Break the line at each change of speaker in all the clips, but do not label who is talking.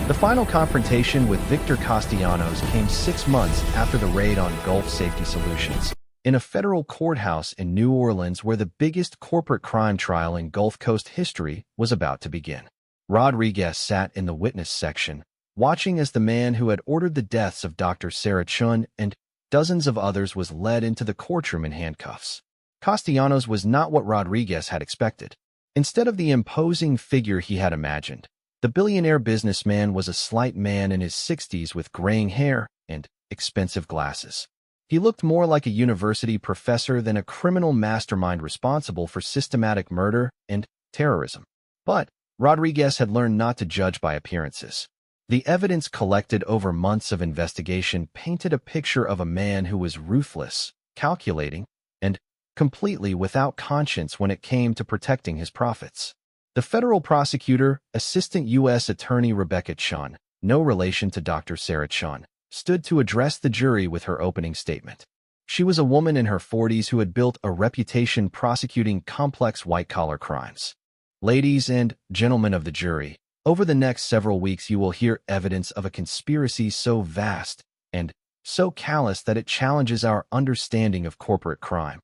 The final confrontation with Victor Castellanos came 6 months after the raid on Gulf Safety Solutions, in a federal courthouse in New Orleans where the biggest corporate crime trial in Gulf Coast history was about to begin. Rodriguez sat in the witness section, watching as the man who had ordered the deaths of Dr. Sarah Chun and dozens of others was led into the courtroom in handcuffs. Castellanos was not what Rodriguez had expected. Instead of the imposing figure he had imagined, the billionaire businessman was a slight man in his 60s with graying hair and expensive glasses. He looked more like a university professor than a criminal mastermind responsible for systematic murder and terrorism. But Rodriguez had learned not to judge by appearances. The evidence collected over months of investigation painted a picture of a man who was ruthless, calculating, and completely without conscience when it came to protecting his profits. The federal prosecutor, Assistant U.S. Attorney Rebecca Chun, no relation to Dr. Sarah Chun, stood to address the jury with her opening statement. She was a woman in her 40s who had built a reputation prosecuting complex white-collar crimes. Ladies and gentlemen of the jury, over the next several weeks you will hear evidence of a conspiracy so vast and so callous that it challenges our understanding of corporate crime.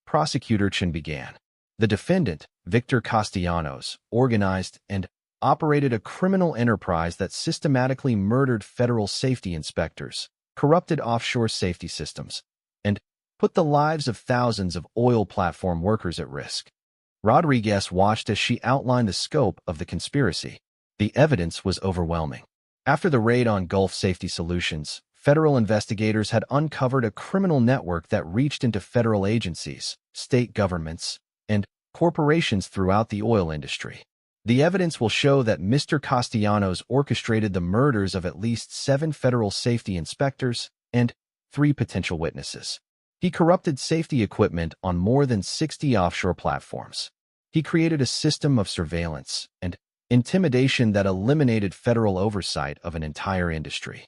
Prosecutor Chun began. The defendant, Victor Castellanos, organized and operated a criminal enterprise that systematically murdered federal safety inspectors, corrupted offshore safety systems, and put the lives of thousands of oil platform workers at risk. Rodriguez watched as she outlined the scope of the conspiracy. The evidence was overwhelming. After the raid on Gulf Safety Solutions, federal investigators had uncovered a criminal network that reached into federal agencies, state governments, and corporations throughout the oil industry. The evidence will show that Mr. Castellanos orchestrated the murders of at least 7 federal safety inspectors and 3 potential witnesses. He corrupted safety equipment on more than 60 offshore platforms. He created a system of surveillance and intimidation that eliminated federal oversight of an entire industry.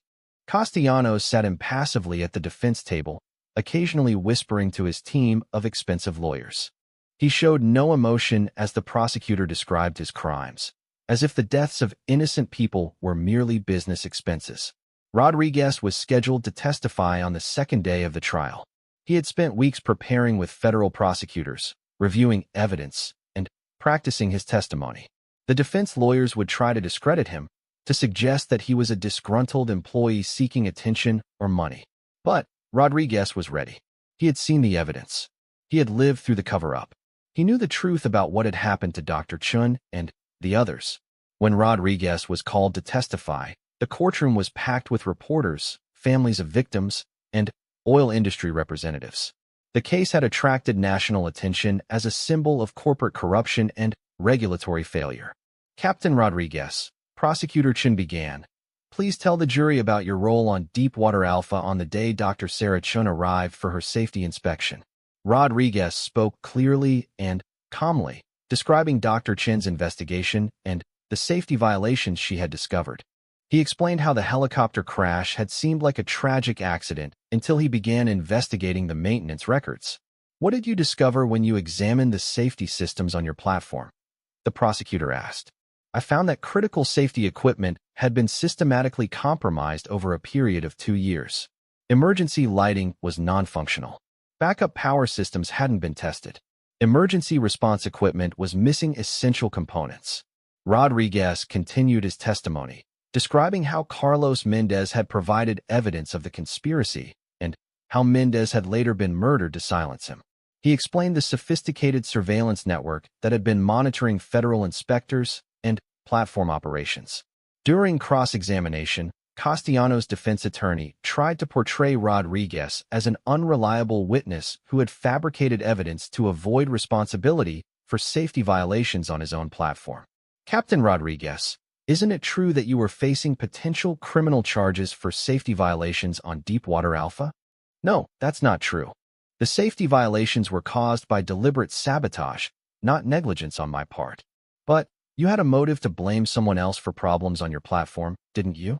Castellanos sat impassively at the defense table, occasionally whispering to his team of expensive lawyers. He showed no emotion as the prosecutor described his crimes, as if the deaths of innocent people were merely business expenses. Rodriguez was scheduled to testify on the second day of the trial. He had spent weeks preparing with federal prosecutors, reviewing evidence, and practicing his testimony. The defense lawyers would try to discredit him, to suggest that he was a disgruntled employee seeking attention or money. But Rodriguez was ready. He had seen the evidence. He had lived through the cover-up. He knew the truth about what had happened to Dr. Chun and the others. When Rodriguez was called to testify, the courtroom was packed with reporters, families of victims, and oil industry representatives. The case had attracted national attention as a symbol of corporate corruption and regulatory failure. Captain Rodriguez, Prosecutor Chun began. Please tell the jury about your role on Deepwater Alpha on the day Dr. Sarah Chun arrived for her safety inspection. Rodriguez spoke clearly and calmly, describing Dr. Chun's investigation and the safety violations she had discovered. He explained how the helicopter crash had seemed like a tragic accident until he began investigating the maintenance records. What did you discover when you examined the safety systems on your platform? The prosecutor asked. I found that critical safety equipment had been systematically compromised over a period of 2 years. Emergency lighting was non-functional. Backup power systems hadn't been tested. Emergency response equipment was missing essential components. Rodriguez continued his testimony, describing how Carlos Mendez had provided evidence of the conspiracy and how Mendez had later been murdered to silence him. He explained the sophisticated surveillance network that had been monitoring federal inspectors and platform operations. During cross-examination, Castellanos' defense attorney tried to portray Rodriguez as an unreliable witness who had fabricated evidence to avoid responsibility for safety violations on his own platform. Captain Rodriguez, isn't it true that you were facing potential criminal charges for safety violations on Deepwater Alpha? No, that's not true. The safety violations were caused by deliberate sabotage, not negligence on my part. But you had a motive to blame someone else for problems on your platform, didn't you?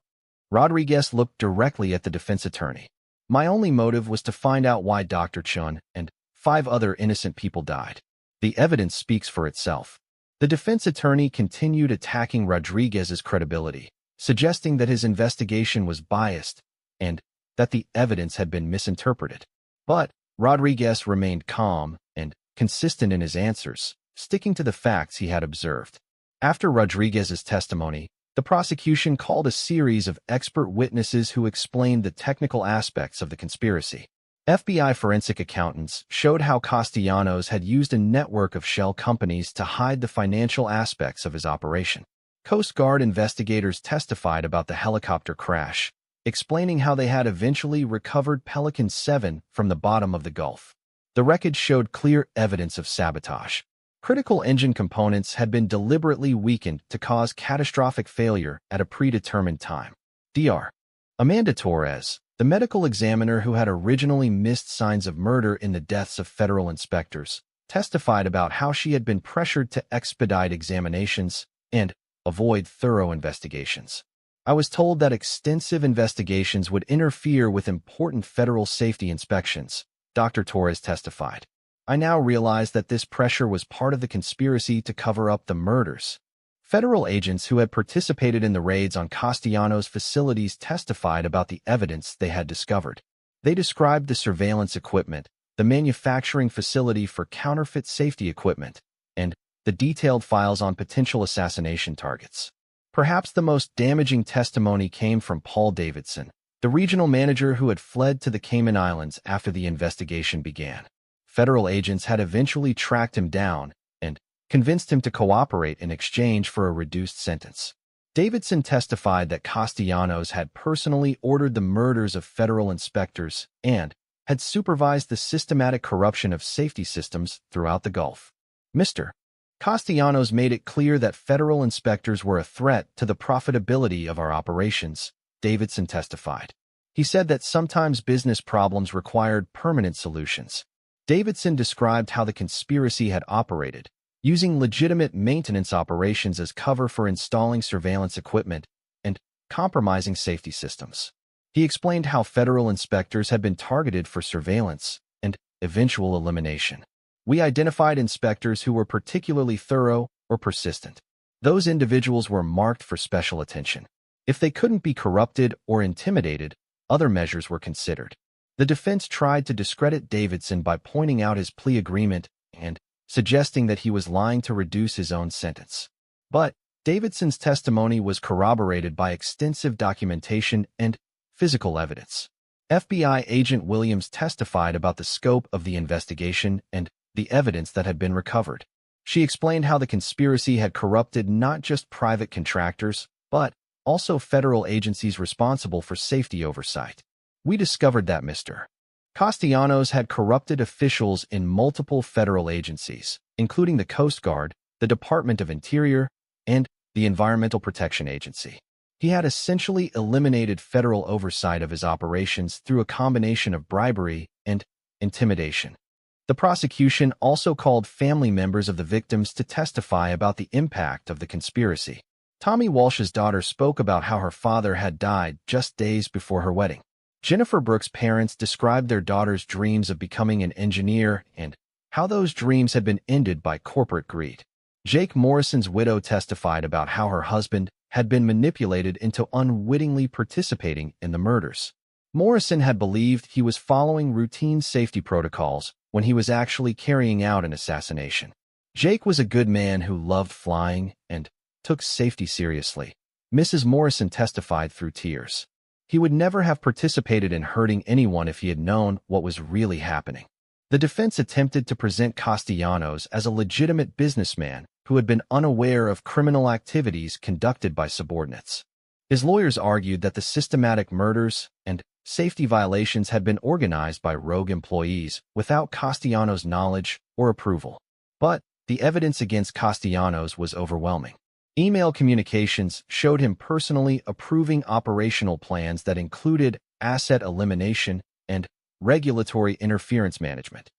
Rodriguez looked directly at the defense attorney. My only motive was to find out why Dr. Chun and 5 other innocent people died. The evidence speaks for itself. The defense attorney continued attacking Rodriguez's credibility, suggesting that his investigation was biased and that the evidence had been misinterpreted. But Rodriguez remained calm and consistent in his answers, sticking to the facts he had observed. After Rodriguez's testimony, the prosecution called a series of expert witnesses who explained the technical aspects of the conspiracy. FBI forensic accountants showed how Castellanos had used a network of shell companies to hide the financial aspects of his operation. Coast Guard investigators testified about the helicopter crash, explaining how they had eventually recovered Pelican 7 from the bottom of the Gulf. The wreckage showed clear evidence of sabotage. Critical engine components had been deliberately weakened to cause catastrophic failure at a predetermined time. Dr. Amanda Torres, the medical examiner who had originally missed signs of murder in the deaths of federal inspectors, testified about how she had been pressured to expedite examinations and avoid thorough investigations. I was told that extensive investigations would interfere with important federal safety inspections, Dr. Torres testified. I now realize that this pressure was part of the conspiracy to cover up the murders. Federal agents who had participated in the raids on Castellanos' facilities testified about the evidence they had discovered. They described the surveillance equipment, the manufacturing facility for counterfeit safety equipment, and the detailed files on potential assassination targets. Perhaps the most damaging testimony came from Paul Davidson, the regional manager who had fled to the Cayman Islands after the investigation began. Federal agents had eventually tracked him down and convinced him to cooperate in exchange for a reduced sentence. Davidson testified that Castellanos had personally ordered the murders of federal inspectors and had supervised the systematic corruption of safety systems throughout the Gulf. Mr. Castellanos made it clear that federal inspectors were a threat to the profitability of our operations, Davidson testified. He said that sometimes business problems required permanent solutions. Davidson described how the conspiracy had operated, using legitimate maintenance operations as cover for installing surveillance equipment and compromising safety systems. He explained how federal inspectors had been targeted for surveillance and eventual elimination. We identified inspectors who were particularly thorough or persistent. Those individuals were marked for special attention. If they couldn't be corrupted or intimidated, other measures were considered. The defense tried to discredit Davidson by pointing out his plea agreement and suggesting that he was lying to reduce his own sentence. But Davidson's testimony was corroborated by extensive documentation and physical evidence. FBI agent Williams testified about the scope of the investigation and the evidence that had been recovered. She explained how the conspiracy had corrupted not just private contractors, but also federal agencies responsible for safety oversight. We discovered that Mr. Castellanos had corrupted officials in multiple federal agencies, including the Coast Guard, the Department of Interior, and the Environmental Protection Agency. He had essentially eliminated federal oversight of his operations through a combination of bribery and intimidation. The prosecution also called family members of the victims to testify about the impact of the conspiracy. Tommy Walsh's daughter spoke about how her father had died just days before her wedding. Jennifer Brooks' parents described their daughter's dreams of becoming an engineer and how those dreams had been ended by corporate greed. Jake Morrison's widow testified about how her husband had been manipulated into unwittingly participating in the murders. Morrison had believed he was following routine safety protocols when he was actually carrying out an assassination. Jake was a good man who loved flying and took safety seriously. Mrs. Morrison testified through tears. He would never have participated in hurting anyone if he had known what was really happening. The defense attempted to present Castellanos as a legitimate businessman who had been unaware of criminal activities conducted by subordinates. His lawyers argued that the systematic murders and safety violations had been organized by rogue employees without Castellanos' knowledge or approval. But the evidence against Castellanos was overwhelming. Email communications showed him personally approving operational plans that included asset elimination and regulatory interference management.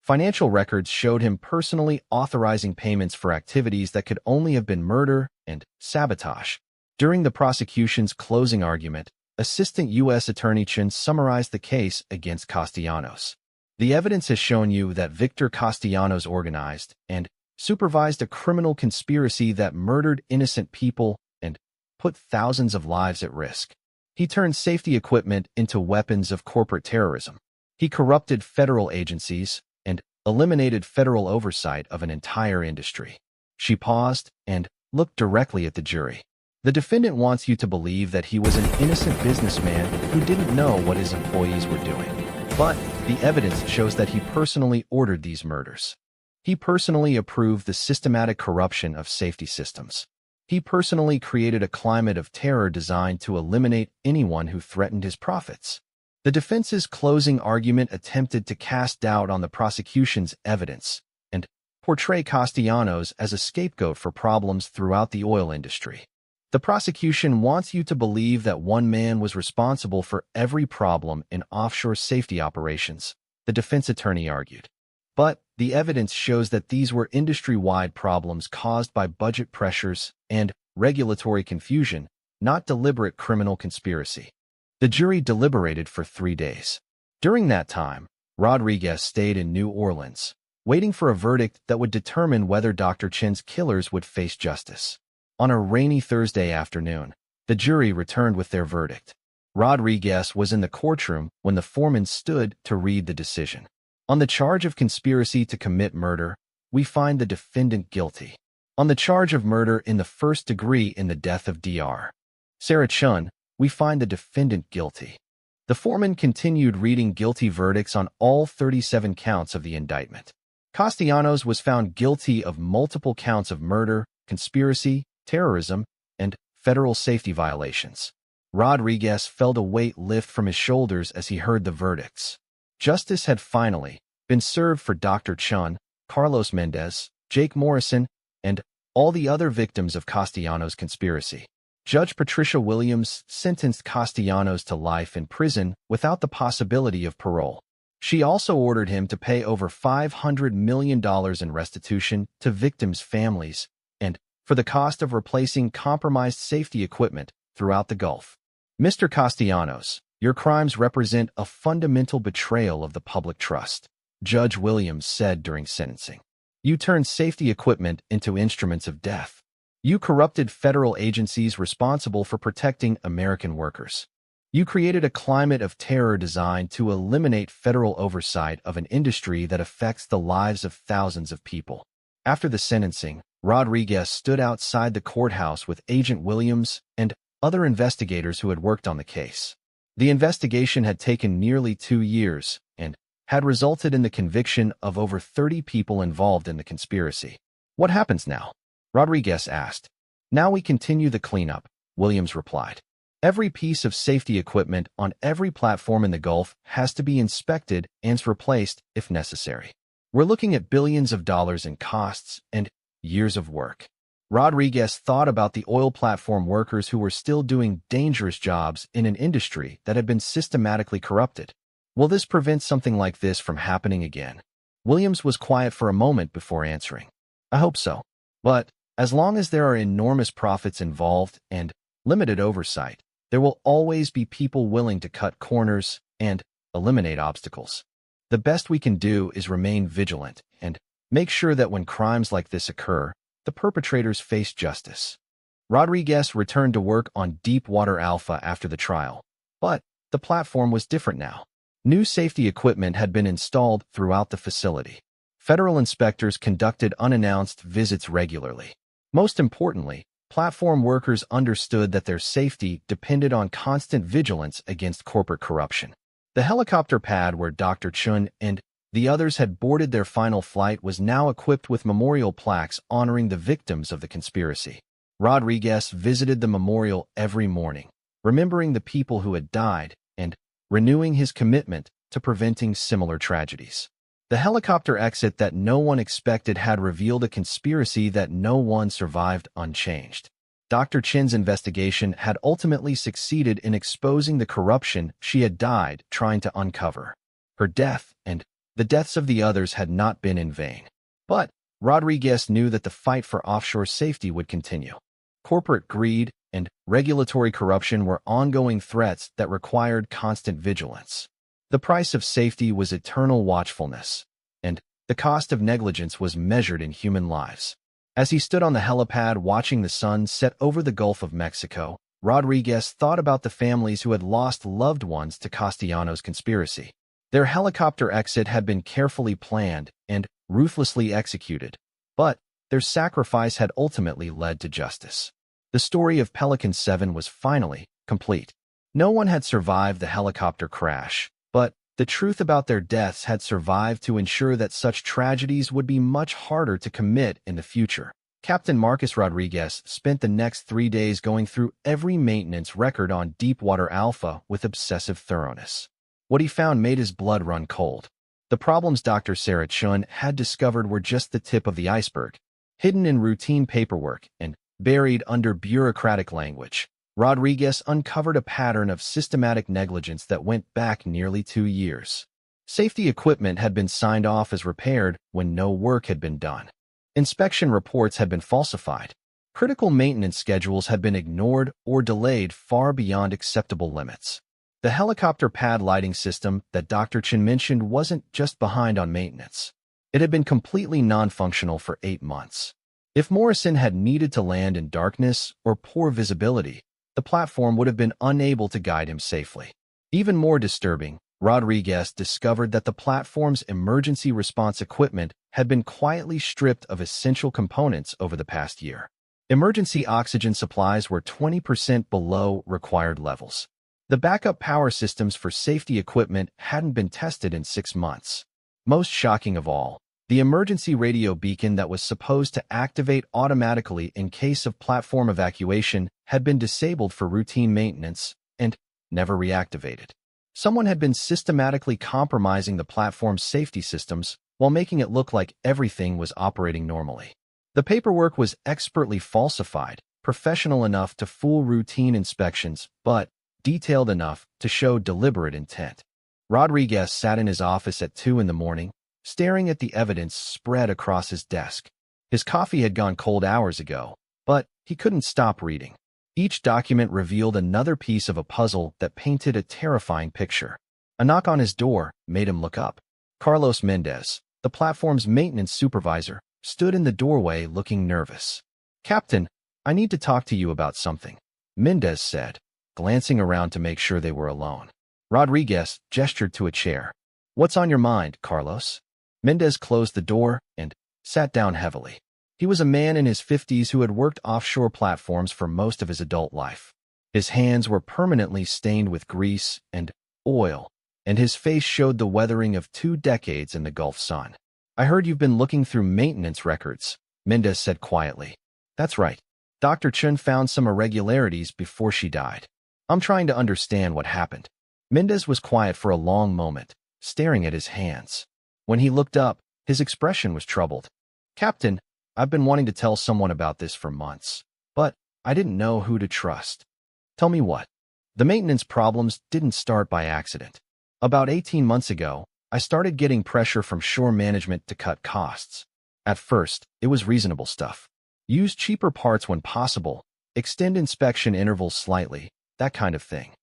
Financial records showed him personally authorizing payments for activities that could only have been murder and sabotage. During the prosecution's closing argument, Assistant U.S. Attorney Chen summarized the case against Castellanos. The evidence has shown you that Victor Castellanos organized and supervised a criminal conspiracy that murdered innocent people and put thousands of lives at risk. He turned safety equipment into weapons of corporate terrorism. He corrupted federal agencies and eliminated federal oversight of an entire industry. She paused and looked directly at the jury. The defendant wants you to believe that he was an innocent businessman who didn't know what his employees were doing. But the evidence shows that he personally ordered these murders. He personally approved the systematic corruption of safety systems. He personally created a climate of terror designed to eliminate anyone who threatened his profits. The defense's closing argument attempted to cast doubt on the prosecution's evidence and portray Castellanos as a scapegoat for problems throughout the oil industry. The prosecution wants you to believe that one man was responsible for every problem in offshore safety operations, the defense attorney argued. But the evidence shows that these were industry-wide problems caused by budget pressures and regulatory confusion, not deliberate criminal conspiracy. The jury deliberated for 3 days. During that time, Rodriguez stayed in New Orleans, waiting for a verdict that would determine whether Dr. Chin's killers would face justice. On a rainy Thursday afternoon, the jury returned with their verdict. Rodriguez was in the courtroom when the foreman stood to read the decision. On the charge of conspiracy to commit murder, we find the defendant guilty. On the charge of murder in the first degree in the death of Dr. Sarah Chun, we find the defendant guilty. The foreman continued reading guilty verdicts on all 37 counts of the indictment. Castellanos was found guilty of multiple counts of murder, conspiracy, terrorism, and federal safety violations. Rodriguez felt a weight lift from his shoulders as he heard the verdicts. Justice had finally been served for Dr. Chun, Carlos Mendez, Jake Morrison, and all the other victims of Castellanos' conspiracy. Judge Patricia Williams sentenced Castellanos to life in prison without the possibility of parole. She also ordered him to pay over $500 million in restitution to victims' families and for the cost of replacing compromised safety equipment throughout the Gulf. Mr. Castellanos, your crimes represent a fundamental betrayal of the public trust, Judge Williams said during sentencing. You turned safety equipment into instruments of death. You corrupted federal agencies responsible for protecting American workers. You created a climate of terror designed to eliminate federal oversight of an industry that affects the lives of thousands of people. After the sentencing, Rodriguez stood outside the courthouse with Agent Williams and other investigators who had worked on the case. The investigation had taken nearly 2 years and had resulted in the conviction of over 30 people involved in the conspiracy. What happens now? Rodriguez asked. Now we continue the cleanup, Williams replied. Every piece of safety equipment on every platform in the Gulf has to be inspected and replaced if necessary. We're looking at billions of dollars in costs and years of work. Rodriguez thought about the oil platform workers who were still doing dangerous jobs in an industry that had been systematically corrupted. Will this prevent something like this from happening again? Williams was quiet for a moment before answering. I hope so. But as long as there are enormous profits involved and limited oversight, there will always be people willing to cut corners and eliminate obstacles. The best we can do is remain vigilant and make sure that when crimes like this occur, the perpetrators face justice. Rodriguez returned to work on Deepwater Alpha after the trial, but the platform was different now. New safety equipment had been installed throughout the facility. Federal inspectors conducted unannounced visits regularly. Most importantly, platform workers understood that their safety depended on constant vigilance against corporate corruption. The helicopter pad where Dr. Chun and the others had boarded their final flight was now equipped with memorial plaques honoring the victims of the conspiracy. Rodriguez visited the memorial every morning, remembering the people who had died and renewing his commitment to preventing similar tragedies. The helicopter exit that no one expected had revealed a conspiracy that no one survived unchanged. Dr. Chin's investigation had ultimately succeeded in exposing the corruption she had died trying to uncover. Her death and the deaths of the others had not been in vain. But Rodriguez knew that the fight for offshore safety would continue. Corporate greed and regulatory corruption were ongoing threats that required constant vigilance. The price of safety was eternal watchfulness, and the cost of negligence was measured in human lives. As he stood on the helipad watching the sun set over the Gulf of Mexico, Rodriguez thought about the families who had lost loved ones to Castellanos' conspiracy. Their helicopter exit had been carefully planned and ruthlessly executed, but their sacrifice had ultimately led to justice. The story of Pelican 7 was finally complete. No one had survived the helicopter crash, but the truth about their deaths had survived to ensure that such tragedies would be much harder to commit in the future. Captain Marcus Rodriguez spent the next 3 days going through every maintenance record on Deepwater Alpha with obsessive thoroughness. What he found made his blood run cold. The problems Dr. Sarah Chun had discovered were just the tip of the iceberg, hidden in routine paperwork and buried under bureaucratic language. Rodriguez uncovered a pattern of systematic negligence that went back nearly 2 years. Safety equipment had been signed off as repaired when no work had been done. Inspection reports had been falsified. Critical maintenance schedules had been ignored or delayed far beyond acceptable limits. The helicopter pad lighting system that Dr. Chin mentioned wasn't just behind on maintenance. It had been completely non-functional for 8 months. If Morrison had needed to land in darkness or poor visibility, the platform would have been unable to guide him safely. Even more disturbing, Rodriguez discovered that the platform's emergency response equipment had been quietly stripped of essential components over the past year. Emergency oxygen supplies were 20% below required levels. The backup power systems for safety equipment hadn't been tested in 6 months. Most shocking of all, the emergency radio beacon that was supposed to activate automatically in case of platform evacuation had been disabled for routine maintenance and never reactivated. Someone had been systematically compromising the platform's safety systems while making it look like everything was operating normally. The paperwork was expertly falsified, professional enough to fool routine inspections, but detailed enough to show deliberate intent. Rodriguez sat in his office at 2 in the morning, staring at the evidence spread across his desk. His coffee had gone cold hours ago, but he couldn't stop reading. Each document revealed another piece of a puzzle that painted a terrifying picture. A knock on his door made him look up. Carlos Mendez, the platform's maintenance supervisor, stood in the doorway looking nervous. "Captain, I need to talk to you about something," Mendez said, glancing around to make sure they were alone. Rodriguez gestured to a chair. "What's on your mind, Carlos?" Mendez closed the door and sat down heavily. He was a man in his 50s who had worked offshore platforms for most of his adult life. His hands were permanently stained with grease and oil, and his face showed the weathering of 2 decades in the Gulf sun. "I heard you've been looking through maintenance records," Mendez said quietly. "That's right. Dr. Chun found some irregularities before she died. I'm trying to understand what happened." Mendez was quiet for a long moment, staring at his hands. When he looked up, his expression was troubled. "Captain, I've been wanting to tell someone about this for months, but I didn't know who to trust." "Tell me what." "The maintenance problems didn't start by accident. About 18 months ago, I started getting pressure from shore management to cut costs. At first, it was reasonable stuff. Use cheaper parts when possible, extend inspection intervals slightly, that kind of thing."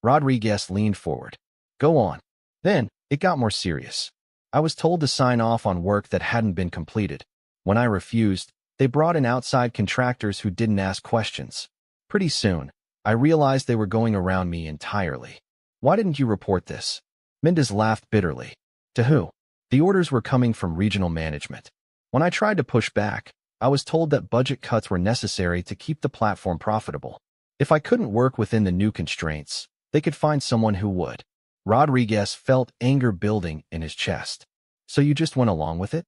Rodriguez leaned forward. "Go on." "Then, it got more serious. I was told to sign off on work that hadn't been completed. When I refused, they brought in outside contractors who didn't ask questions. Pretty soon, I realized they were going around me entirely." "Why didn't you report this?" Mendez laughed bitterly. "To who?" "The orders were coming from regional management. When I tried to push back, I was told that budget cuts were necessary to keep the platform profitable. If I couldn't work within the new constraints, they could find someone who would." Rodriguez felt anger building in his chest. "So you just went along with it?"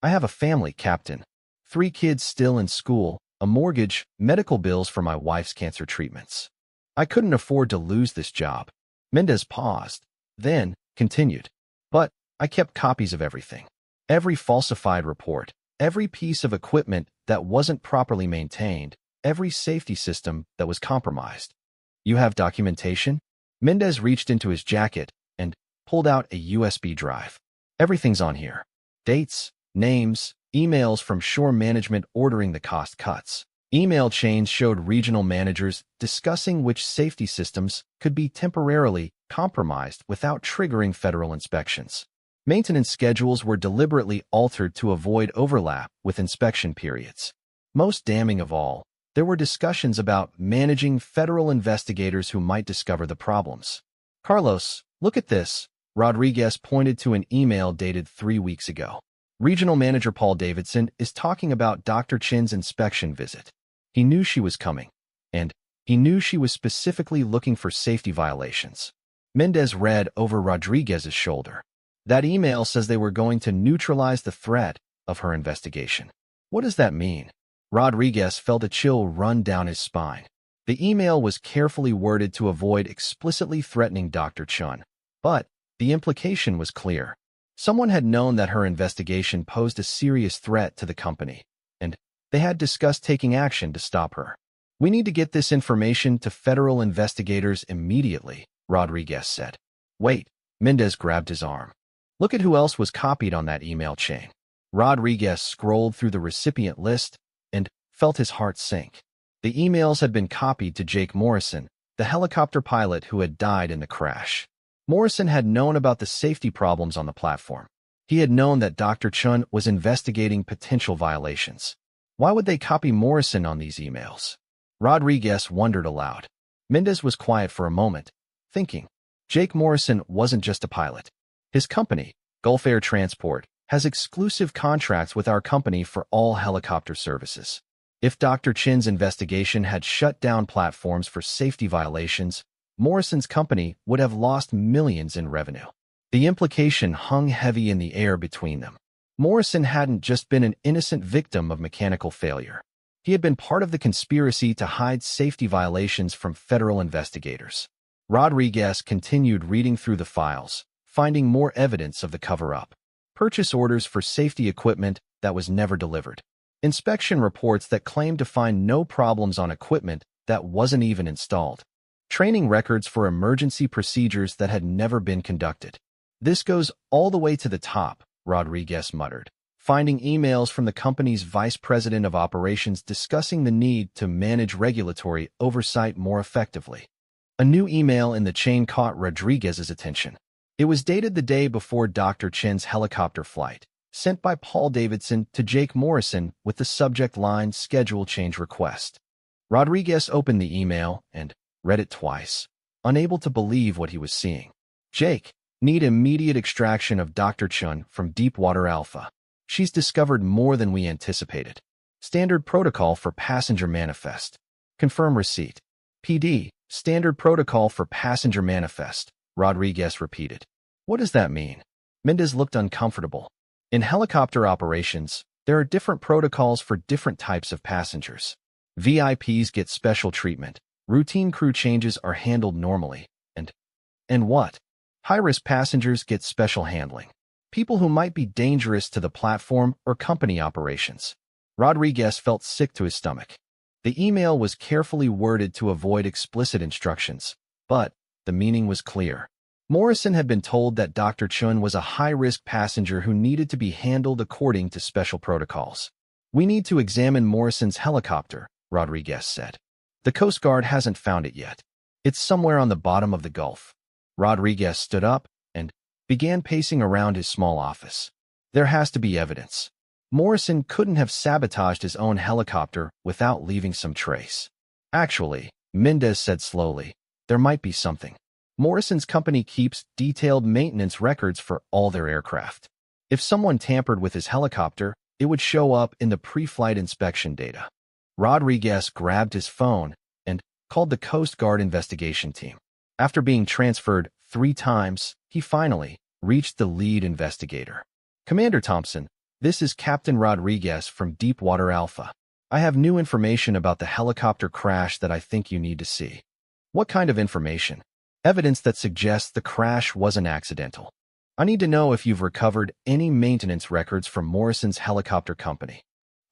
"I have a family, Captain. 3 kids still in school, a mortgage, medical bills for my wife's cancer treatments. I couldn't afford to lose this job." Mendez paused, then continued. "But I kept copies of everything. Every falsified report, every piece of equipment that wasn't properly maintained, every safety system that was compromised." "You have documentation?" Mendez reached into his jacket and pulled out a USB drive. "Everything's on here. Dates, names, emails from shore management ordering the cost cuts. Email chains showed regional managers discussing which safety systems could be temporarily compromised without triggering federal inspections. Maintenance schedules were deliberately altered to avoid overlap with inspection periods. Most damning of all, there were discussions about managing federal investigators who might discover the problems. Carlos, look at this. Rodriguez pointed to an email dated 3 weeks ago. Regional Manager Paul Davidson is talking about Dr. Chin's inspection visit. He knew she was coming, and he knew she was specifically looking for safety violations. Mendez read over Rodriguez's shoulder. That email says they were going to neutralize the threat of her investigation. What does that mean? Rodriguez felt a chill run down his spine. The email was carefully worded to avoid explicitly threatening Dr. Chun, but the implication was clear. Someone had known that her investigation posed a serious threat to the company, and they had discussed taking action to stop her. We need to get this information to federal investigators immediately, Rodriguez said. Wait, Mendez grabbed his arm. Look at who else was copied on that email chain. Rodriguez scrolled through the recipient list and felt his heart sink. The emails had been copied to Jake Morrison, the helicopter pilot who had died in the crash. Morrison had known about the safety problems on the platform. He had known that Dr. Chun was investigating potential violations. Why would they copy Morrison on these emails? Rodriguez wondered aloud. Mendez was quiet for a moment, thinking. Jake Morrison wasn't just a pilot. His company, Gulf Air Transport, has exclusive contracts with our company for all helicopter services. If Dr. Chin's investigation had shut down platforms for safety violations, Morrison's company would have lost millions in revenue. The implication hung heavy in the air between them. Morrison hadn't just been an innocent victim of mechanical failure. He had been part of the conspiracy to hide safety violations from federal investigators. Rodriguez continued reading through the files, finding more evidence of the cover-up. Purchase orders for safety equipment that was never delivered. Inspection reports that claimed to find no problems on equipment that wasn't even installed. Training records for emergency procedures that had never been conducted. This goes all the way to the top, Rodriguez muttered, finding emails from the company's vice president of operations discussing the need to manage regulatory oversight more effectively. A new email in the chain caught Rodriguez's attention. It was dated the day before Dr. Chin's helicopter flight, sent by Paul Davidson to Jake Morrison with the subject line Schedule Change Request. Rodriguez opened the email and read it twice, unable to believe what he was seeing. Jake, need immediate extraction of Dr. Chun from Deepwater Alpha. She's discovered more than we anticipated. Standard protocol for passenger manifest. Confirm receipt. PD, standard protocol for passenger manifest, Rodriguez repeated. What does that mean? Mendez looked uncomfortable. In helicopter operations, there are different protocols for different types of passengers. VIPs get special treatment. Routine crew changes are handled normally. And what? High-risk passengers get special handling. People who might be dangerous to the platform or company operations. Rodriguez felt sick to his stomach. The email was carefully worded to avoid explicit instructions, but the meaning was clear. Morrison had been told that Dr. Chun was a high-risk passenger who needed to be handled according to special protocols. We need to examine Morrison's helicopter, Rodriguez said. The Coast Guard hasn't found it yet. It's somewhere on the bottom of the Gulf. Rodriguez stood up and began pacing around his small office. There has to be evidence. Morrison couldn't have sabotaged his own helicopter without leaving some trace. Actually, Mendez said slowly, there might be something. Morrison's company keeps detailed maintenance records for all their aircraft. If someone tampered with his helicopter, it would show up in the pre-flight inspection data. Rodriguez grabbed his phone and called the Coast Guard investigation team. After being transferred 3 times, he finally reached the lead investigator. Commander Thompson, this is Captain Rodriguez from Deepwater Alpha. I have new information about the helicopter crash that I think you need to see. What kind of information? Evidence that suggests the crash wasn't accidental. I need to know if you've recovered any maintenance records from Morrison's helicopter company.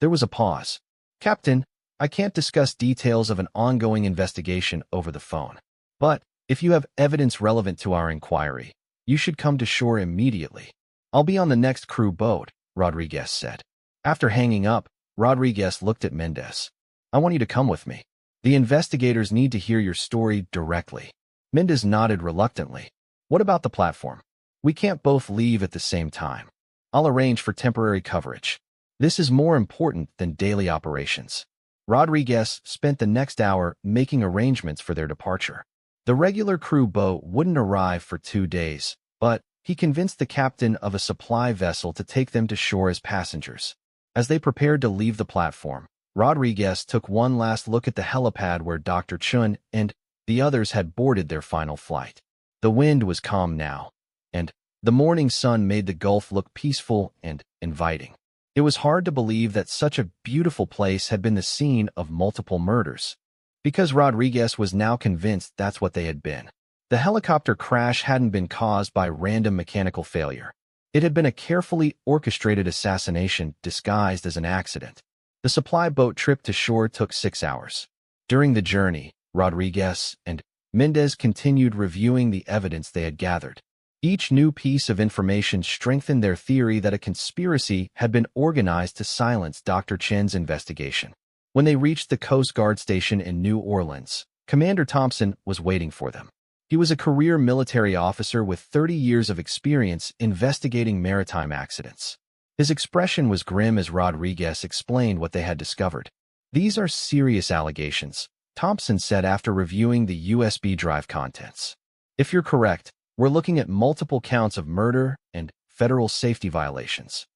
There was a pause. Captain, I can't discuss details of an ongoing investigation over the phone. But if you have evidence relevant to our inquiry, you should come to shore immediately. I'll be on the next crew boat, Rodriguez said. After hanging up, Rodriguez looked at Mendez. I want you to come with me. The investigators need to hear your story directly. Mendez nodded reluctantly. What about the platform? We can't both leave at the same time. I'll arrange for temporary coverage. This is more important than daily operations. Rodriguez spent the next hour making arrangements for their departure. The regular crew boat wouldn't arrive for 2 days, but he convinced the captain of a supply vessel to take them to shore as passengers. As they prepared to leave the platform, Rodriguez took one last look at the helipad where Dr. Chun and the others had boarded their final flight. The wind was calm now, and the morning sun made the Gulf look peaceful and inviting. It was hard to believe that such a beautiful place had been the scene of multiple murders, because Rodriguez was now convinced that's what they had been. The helicopter crash hadn't been caused by random mechanical failure. It had been a carefully orchestrated assassination disguised as an accident. The supply boat trip to shore took 6 hours. During the journey, Rodriguez and Mendez continued reviewing the evidence they had gathered. Each new piece of information strengthened their theory that a conspiracy had been organized to silence Dr. Chen's investigation. When they reached the Coast Guard station in New Orleans, Commander Thompson was waiting for them. He was a career military officer with 30 years of experience investigating maritime accidents. His expression was grim as Rodriguez explained what they had discovered. "These are serious allegations," Thompson said after reviewing the USB drive contents. "If you're correct, we're looking at multiple counts of murder and federal safety violations."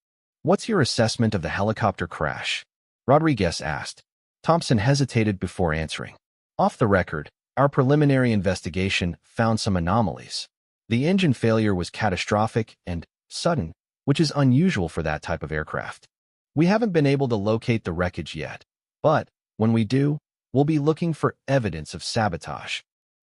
"What's your assessment of the helicopter crash?" Rodriguez asked. Thompson hesitated before answering. "Off the record, our preliminary investigation found some anomalies. The engine failure was catastrophic and sudden, which is unusual for that type of aircraft. We haven't been able to locate the wreckage yet, but when we do, we'll be looking for evidence of sabotage."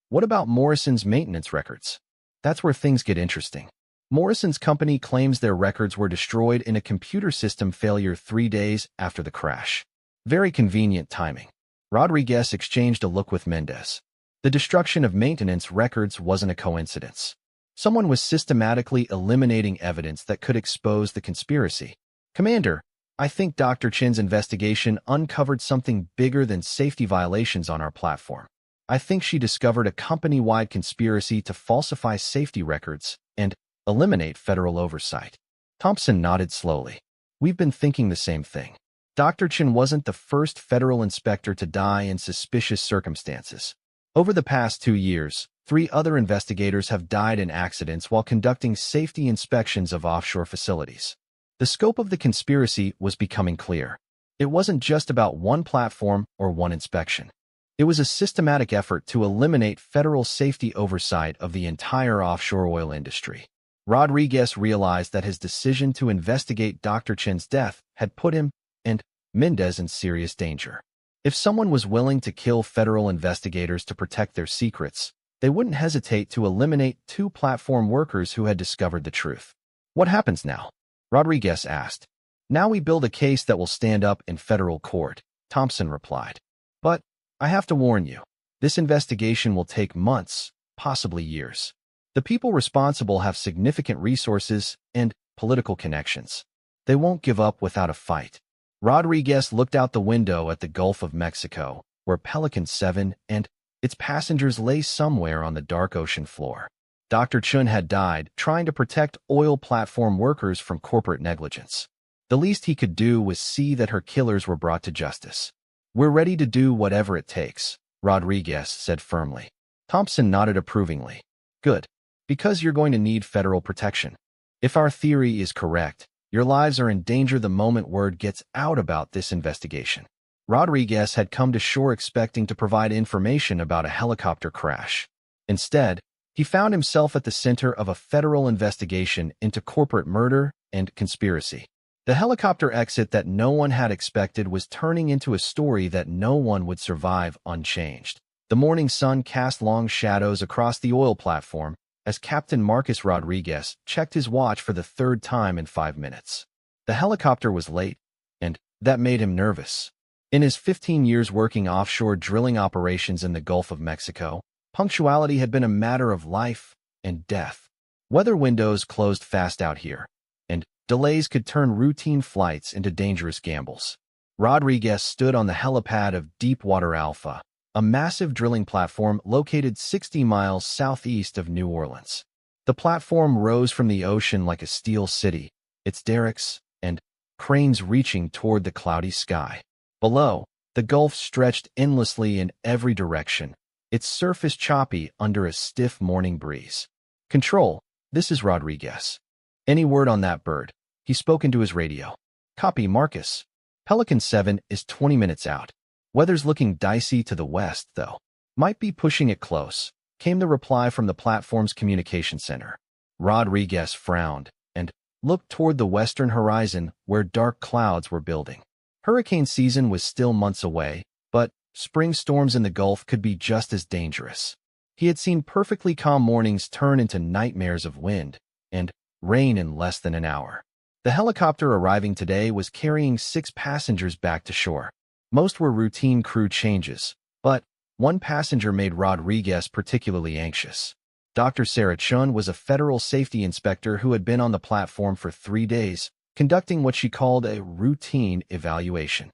"What about Morrison's maintenance records?" "That's where things get interesting. Morrison's company claims their records were destroyed in a computer system failure 3 days after the crash. Very convenient timing." Rodriguez exchanged a look with Mendez. The destruction of maintenance records wasn't a coincidence. Someone was systematically eliminating evidence that could expose the conspiracy. "Commander, I think Dr. Chen's investigation uncovered something bigger than safety violations on our platform. I think she discovered a company-wide conspiracy to falsify safety records and eliminate federal oversight." Thompson nodded slowly. "We've been thinking the same thing. Dr. Chen wasn't the first federal inspector to die in suspicious circumstances. Over the past 2 years, 3 other investigators have died in accidents while conducting safety inspections of offshore facilities." The scope of the conspiracy was becoming clear. It wasn't just about one platform or one inspection. It was a systematic effort to eliminate federal safety oversight of the entire offshore oil industry. Rodriguez realized that his decision to investigate Dr. Chen's death had put him and Mendez in serious danger. If someone was willing to kill federal investigators to protect their secrets, they wouldn't hesitate to eliminate 2 platform workers who had discovered the truth. "What happens now?" Rodriguez asked. "Now we build a case that will stand up in federal court," Thompson replied. "But I have to warn you, this investigation will take months, possibly years. The people responsible have significant resources and political connections. They won't give up without a fight." Rodriguez looked out the window at the Gulf of Mexico, where Pelican 7 and its passengers lay somewhere on the dark ocean floor. Dr. Chun had died trying to protect oil platform workers from corporate negligence. The least he could do was see that her killers were brought to justice. "We're ready to do whatever it takes," Rodriguez said firmly. Thompson nodded approvingly. "Good, because you're going to need federal protection. If our theory is correct, your lives are in danger the moment word gets out about this investigation." Rodriguez had come to shore expecting to provide information about a helicopter crash. Instead, he found himself at the center of a federal investigation into corporate murder and conspiracy. The helicopter exit that no one had expected was turning into a story that no one would survive unchanged. The morning sun cast long shadows across the oil platform as Captain Marcus Rodriguez checked his watch for the 3rd time in 5 minutes. The helicopter was late, and that made him nervous. In his 15 years working offshore drilling operations in the Gulf of Mexico, punctuality had been a matter of life and death. Weather windows closed fast out here, and delays could turn routine flights into dangerous gambles. Rodriguez stood on the helipad of Deepwater Alpha, a massive drilling platform located 60 miles southeast of New Orleans. The platform rose from the ocean like a steel city, its derricks and cranes reaching toward the cloudy sky. Below, the Gulf stretched endlessly in every direction, its surface choppy under a stiff morning breeze. "Control, this is Rodriguez. Any word on that bird?" He spoke into his radio. "Copy, Marcus. Pelican 7 is 20 minutes out. Weather's looking dicey to the west, though. Might be pushing it close," came the reply from the platform's communication center. Rodriguez frowned and looked toward the western horizon where dark clouds were building. Hurricane season was still months away, but spring storms in the Gulf could be just as dangerous. He had seen perfectly calm mornings turn into nightmares of wind and rain in less than an hour. The helicopter arriving today was carrying 6 passengers back to shore. Most were routine crew changes, but one passenger made Rodriguez particularly anxious. Dr. Sarah Chun was a federal safety inspector who had been on the platform for 3 days, conducting what she called a routine evaluation.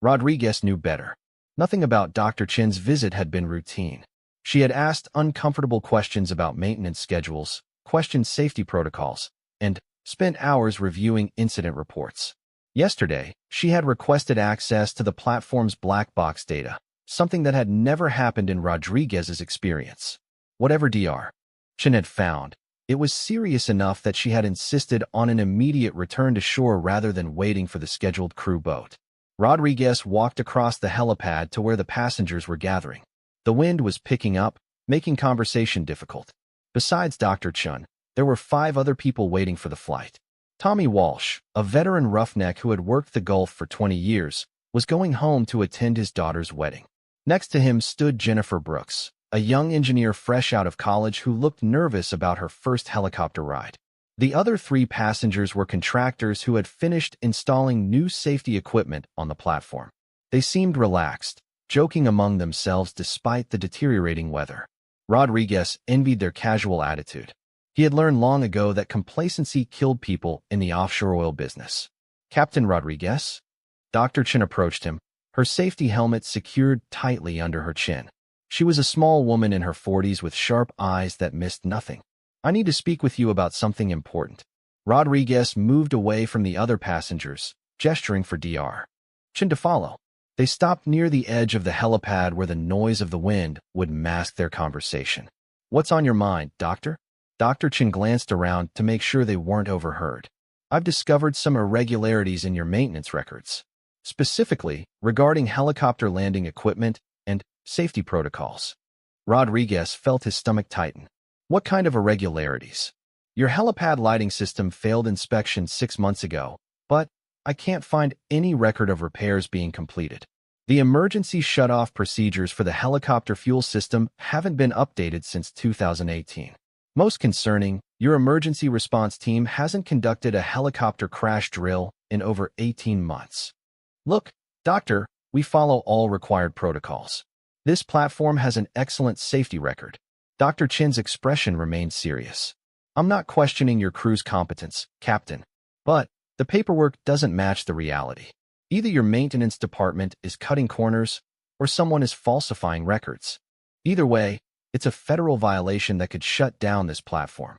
Rodriguez knew better. Nothing about Dr. Chin's visit had been routine. She had asked uncomfortable questions about maintenance schedules, questioned safety protocols, and spent hours reviewing incident reports. Yesterday, she had requested access to the platform's black box data, something that had never happened in Rodriguez's experience. Whatever Dr. Chin had found, it was serious enough that she had insisted on an immediate return to shore rather than waiting for the scheduled crew boat. Rodriguez walked across the helipad to where the passengers were gathering. The wind was picking up, making conversation difficult. Besides Dr. Chun, there were 5 other people waiting for the flight. Tommy Walsh, a veteran roughneck who had worked the Gulf for 20 years, was going home to attend his daughter's wedding. Next to him stood Jennifer Brooks, a young engineer fresh out of college who looked nervous about her first helicopter ride. The other 3 passengers were contractors who had finished installing new safety equipment on the platform. They seemed relaxed, joking among themselves despite the deteriorating weather. Rodriguez envied their casual attitude. He had learned long ago that complacency killed people in the offshore oil business. "Captain Rodriguez?" Dr. Chin approached him, her safety helmet secured tightly under her chin. She was a small woman in her 40s with sharp eyes that missed nothing. "I need to speak with you about something important." Rodriguez moved away from the other passengers, gesturing for Dr. Chin to follow. They stopped near the edge of the helipad where the noise of the wind would mask their conversation. "What's on your mind, Doctor?" Dr. Chin glanced around to make sure they weren't overheard. "I've discovered some irregularities in your maintenance records, specifically regarding helicopter landing equipment and safety protocols." Rodriguez felt his stomach tighten. "What kind of irregularities?" "Your helipad lighting system failed inspection 6 months ago, but I can't find any record of repairs being completed. The emergency shutoff procedures for the helicopter fuel system haven't been updated since 2018. Most concerning, your emergency response team hasn't conducted a helicopter crash drill in over 18 months. Look, Doctor, we follow all required protocols. This platform has an excellent safety record." Dr. Chin's expression remained serious. "I'm not questioning your crew's competence, Captain, but the paperwork doesn't match the reality. Either your maintenance department is cutting corners or someone is falsifying records. Either way, it's a federal violation that could shut down this platform."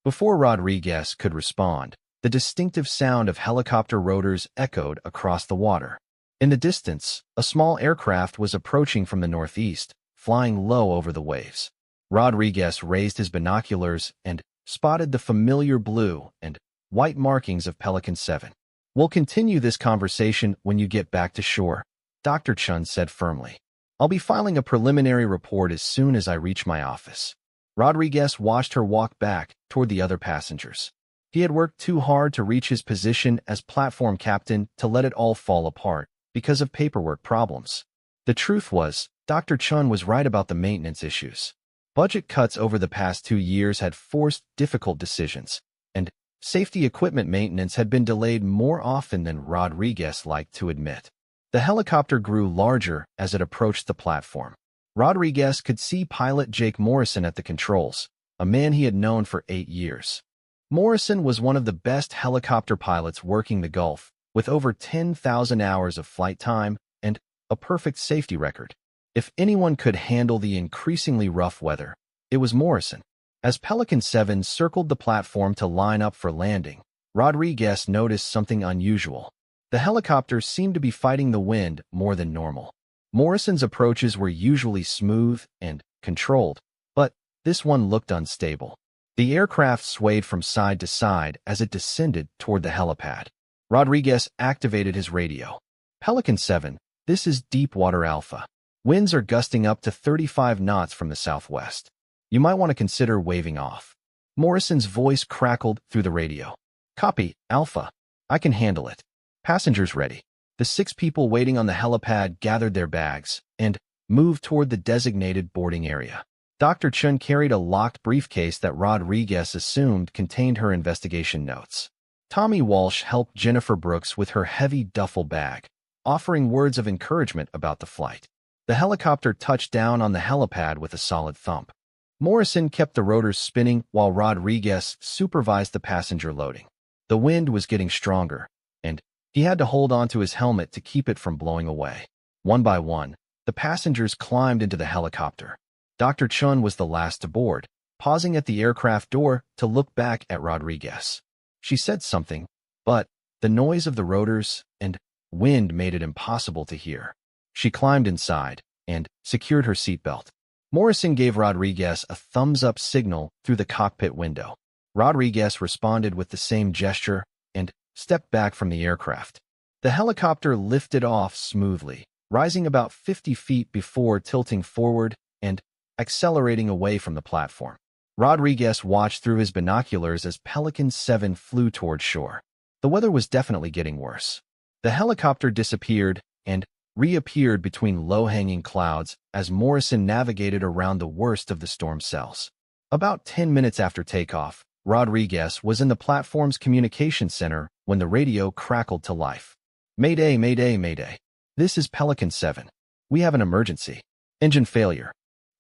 Before Rodriguez could respond, the distinctive sound of helicopter rotors echoed across the water. In the distance, a small aircraft was approaching from the northeast, flying low over the waves. Rodriguez raised his binoculars and spotted the familiar blue and white markings of Pelican 7. "We'll continue this conversation when you get back to shore," Dr. Chun said firmly. "I'll be filing a preliminary report as soon as I reach my office." Rodriguez watched her walk back toward the other passengers. He had worked too hard to reach his position as platform captain to let it all fall apart because of paperwork problems. The truth was, Dr. Chun was right about the maintenance issues. Budget cuts over the past 2 years had forced difficult decisions, and safety equipment maintenance had been delayed more often than Rodriguez liked to admit. The helicopter grew larger as it approached the platform. Rodriguez could see pilot Jake Morrison at the controls, a man he had known for 8 years. Morrison was one of the best helicopter pilots working the Gulf, with over 10,000 hours of flight time and a perfect safety record. If anyone could handle the increasingly rough weather, it was Morrison. As Pelican 7 circled the platform to line up for landing, Rodriguez noticed something unusual. The helicopter seemed to be fighting the wind more than normal. Morrison's approaches were usually smooth and controlled, but this one looked unstable. The aircraft swayed from side to side as it descended toward the helipad. Rodriguez activated his radio. Pelican 7, this is Deepwater Alpha. Winds are gusting up to 35 knots from the southwest. You might want to consider waving off. Morrison's voice crackled through the radio. Copy, Alpha. I can handle it. Passengers ready. The 6 people waiting on the helipad gathered their bags and moved toward the designated boarding area. Dr. Chun carried a locked briefcase that Rodriguez assumed contained her investigation notes. Tommy Walsh helped Jennifer Brooks with her heavy duffel bag, offering words of encouragement about the flight. The helicopter touched down on the helipad with a solid thump. Morrison kept the rotors spinning while Rodriguez supervised the passenger loading. The wind was getting stronger, and he had to hold onto his helmet to keep it from blowing away. One by one, the passengers climbed into the helicopter. Dr. Chun was the last to board, pausing at the aircraft door to look back at Rodriguez. She said something, but the noise of the rotors and wind made it impossible to hear. She climbed inside and secured her seatbelt. Morrison gave Rodriguez a thumbs-up signal through the cockpit window. Rodriguez responded with the same gesture and stepped back from the aircraft. The helicopter lifted off smoothly, rising about 50 feet before tilting forward and accelerating away from the platform. Rodriguez watched through his binoculars as Pelican 7 flew toward shore. The weather was definitely getting worse. The helicopter disappeared and reappeared between low-hanging clouds as Morrison navigated around the worst of the storm cells. About 10 minutes after takeoff, Rodriguez was in the platform's communication center when the radio crackled to life. Mayday, mayday, mayday. This is Pelican 7. We have an emergency. Engine failure.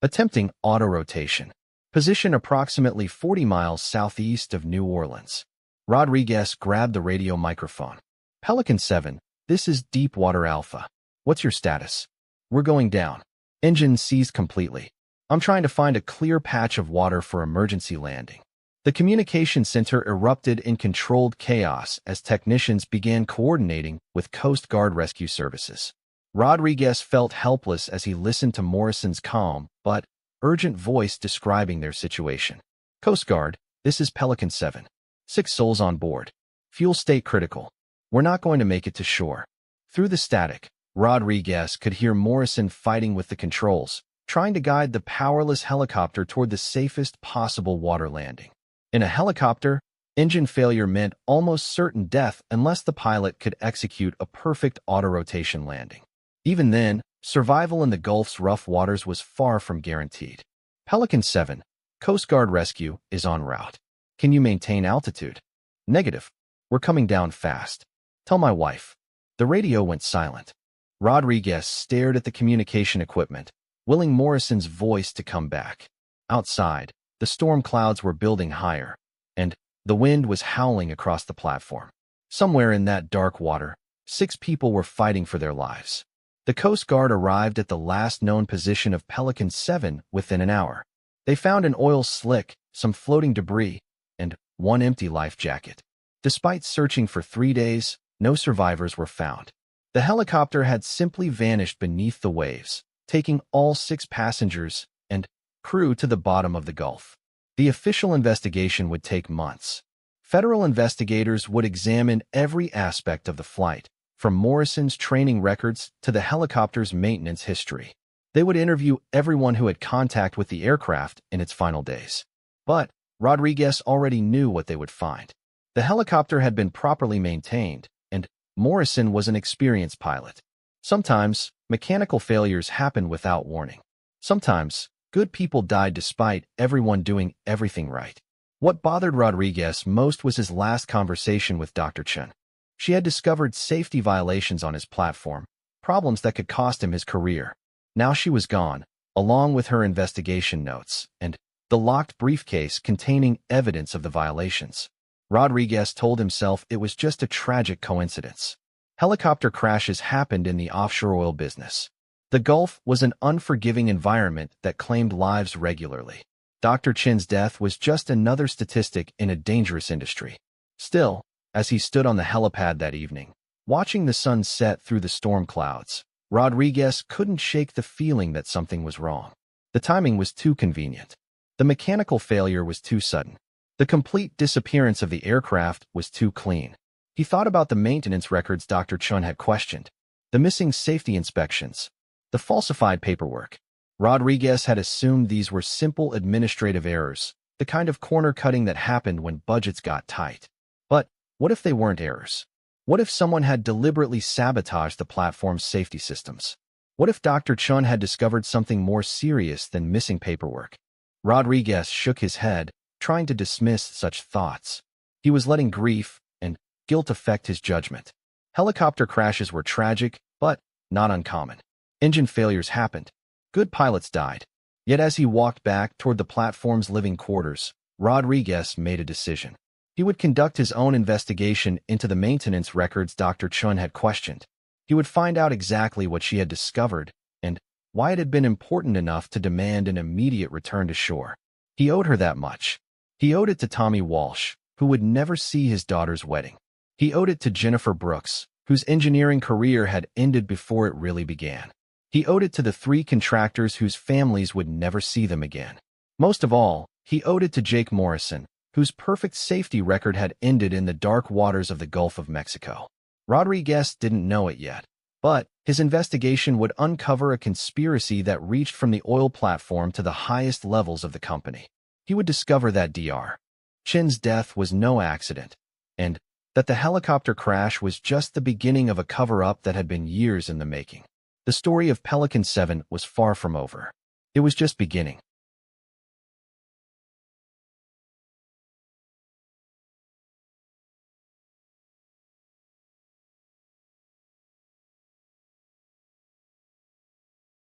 Attempting auto-rotation. Position approximately 40 miles southeast of New Orleans. Rodriguez grabbed the radio microphone. Pelican 7, this is Deepwater Alpha. What's your status? We're going down. Engine seized completely. I'm trying to find a clear patch of water for emergency landing. The communication center erupted in controlled chaos as technicians began coordinating with Coast Guard rescue services. Rodriguez felt helpless as he listened to Morrison's calm but urgent voice describing their situation. Coast Guard, this is Pelican 7. 6 souls on board. Fuel state critical. We're not going to make it to shore. Through the static, Rodriguez could hear Morrison fighting with the controls, trying to guide the powerless helicopter toward the safest possible water landing. In a helicopter, engine failure meant almost certain death unless the pilot could execute a perfect auto-rotation landing. Even then, survival in the Gulf's rough waters was far from guaranteed. Pelican 7, Coast Guard rescue is en route. Can you maintain altitude? Negative. We're coming down fast. Tell my wife. The radio went silent. Rodriguez stared at the communication equipment, willing Morrison's voice to come back. Outside, the storm clouds were building higher, and the wind was howling across the platform. Somewhere in that dark water, 6 people were fighting for their lives. The Coast Guard arrived at the last known position of Pelican 7 within an hour. They found an oil slick, some floating debris, and 1 empty life jacket. Despite searching for 3 days, no survivors were found. The helicopter had simply vanished beneath the waves, taking all 6 passengers and crew to the bottom of the Gulf. The official investigation would take months. Federal investigators would examine every aspect of the flight, from Morrison's training records to the helicopter's maintenance history. They would interview everyone who had contact with the aircraft in its final days. But Rodriguez already knew what they would find. The helicopter had been properly maintained, and Morrison was an experienced pilot. Sometimes, mechanical failures happen without warning. Sometimes, good people died despite everyone doing everything right. What bothered Rodriguez most was his last conversation with Dr. Chun. She had discovered safety violations on his platform, problems that could cost him his career. Now she was gone, along with her investigation notes and the locked briefcase containing evidence of the violations. Rodriguez told himself it was just a tragic coincidence. Helicopter crashes happened in the offshore oil business. The Gulf was an unforgiving environment that claimed lives regularly. Dr. Chin's death was just another statistic in a dangerous industry. Still, as he stood on the helipad that evening, Watching the sun set through the storm clouds, Rodriguez couldn't shake the feeling that something was wrong. The timing was too convenient. The mechanical failure was too sudden. The complete disappearance of the aircraft was too clean. He thought about the maintenance records Dr. Chun had questioned, the missing safety inspections, the falsified paperwork. Rodriguez had assumed these were simple administrative errors, the kind of corner-cutting that happened when budgets got tight. But what if they weren't errors? What if someone had deliberately sabotaged the platform's safety systems? What if Dr. Chun had discovered something more serious than missing paperwork? Rodriguez shook his head, trying to dismiss such thoughts. He was letting grief and guilt affect his judgment. Helicopter crashes were tragic, but not uncommon. Engine failures happened. Good pilots died. Yet as he walked back toward the platform's living quarters, Rodriguez made a decision. He would conduct his own investigation into the maintenance records Dr. Chun had questioned. He would find out exactly what she had discovered and why it had been important enough to demand an immediate return to shore. He owed her that much. He owed it to Tommy Walsh, who would never see his daughter's wedding. He owed it to Jennifer Brooks, whose engineering career had ended before it really began. He owed it to the 3 contractors whose families would never see them again. Most of all, he owed it to Jake Morrison, whose perfect safety record had ended in the dark waters of the Gulf of Mexico. Rodriguez didn't know it yet, but his investigation would uncover a conspiracy that reached from the oil platform to the highest levels of the company. He would discover that Dr. Chin's death was no accident, and that the helicopter crash was just the beginning of a cover-up that had been years in the making. The story of Pelican 7 was far from over. It was just beginning.